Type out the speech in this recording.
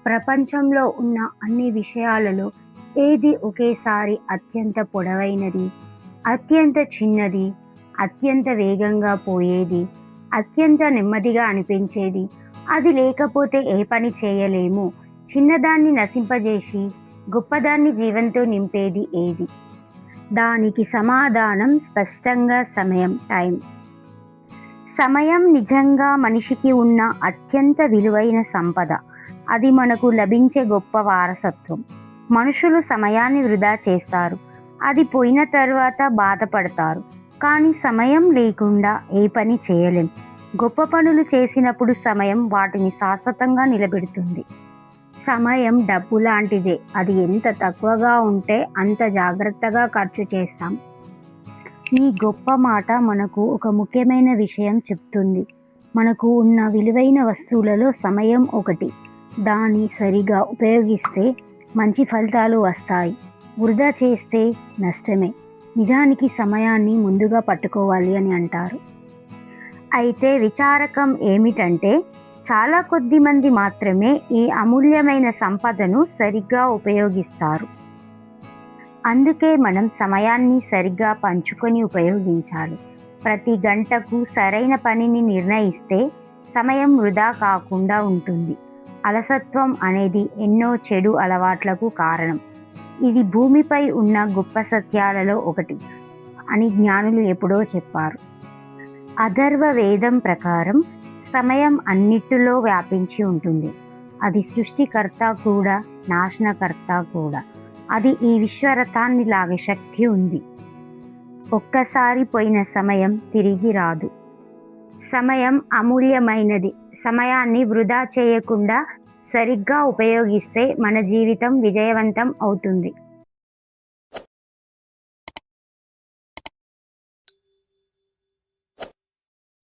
ప్రపంచంలో ఉన్న అన్ని విషయాలలో ఏది ఒకేసారి అత్యంత పొడవైనది, అత్యంత చిన్నది, అత్యంత వేగంగా పోయేది, అత్యంత నెమ్మదిగా అనిపించేది, అది లేకపోతే ఏ పని చేయలేము, చిన్నదాన్ని నశింపజేసి గొప్పదాన్ని జీవంతో నింపేది ఏది? దానికి సమాధానం స్పష్టంగా టైం. సమయం నిజంగా మనిషికి ఉన్న అత్యంత విలువైన సంపద. అది మనకు లభించే గొప్ప వారసత్వం. మనుషులు సమయాన్ని వృధా చేస్తారు, అది పోయిన తర్వాత బాధపడతారు. కానీ సమయం లేకుండా ఏ పని చేయలేం. గొప్ప పనులు చేసినప్పుడు సమయం వాటిని శాశ్వతంగా నిలబెడుతుంది. సమయం డబ్బు లాంటిదే. అది ఎంత తక్కువగా ఉంటే అంత జాగ్రత్తగా ఖర్చు చేస్తాం. ఈ గొప్ప మాట మనకు ఒక ముఖ్యమైన విషయం చెప్తుంది. మనకు ఉన్న విలువైన వస్తువులలో సమయం ఒకటి. దాన్ని సరిగా ఉపయోగిస్తే మంచి ఫలితాలు వస్తాయి, వృధా చేస్తే నష్టమే. నిజానికి సమయాన్ని ముందుగా పట్టుకోవాలి అని అంటారు. అయితే విచారకం ఏమిటంటే చాలా కొద్ది మంది మాత్రమే ఈ అమూల్యమైన సంపదను సరిగ్గా ఉపయోగిస్తారు. అందుకే మనం సమయాన్ని సరిగ్గా పంచుకొని ఉపయోగించాలి. ప్రతి గంటకు సరైన పనిని నిర్ణయిస్తే సమయం వృధా కాకుండా ఉంటుంది. అలసత్వం అనేది ఎన్నో చెడు అలవాట్లకు కారణం. ఇది భూమిపై ఉన్న గొప్ప సత్యాలలో ఒకటి అని జ్ఞానులు ఎప్పుడో చెప్పారు. అథర్వ వేదం ప్రకారం సమయం అన్నిటిలో వ్యాపించి ఉంటుంది. అది సృష్టికర్త కూడా, నాశనకర్త కూడా. అది ఈ విశ్వరథాన్ని లాగే శక్తి ఉంది. ఒక్కసారి పోయిన సమయం తిరిగి రాదు. సమయం అమూల్యమైనది. సమయాన్ని వృధా చేయకుండా సరిగ్గా ఉపయోగిస్తే మన జీవితం విజయవంతం అవుతుంది.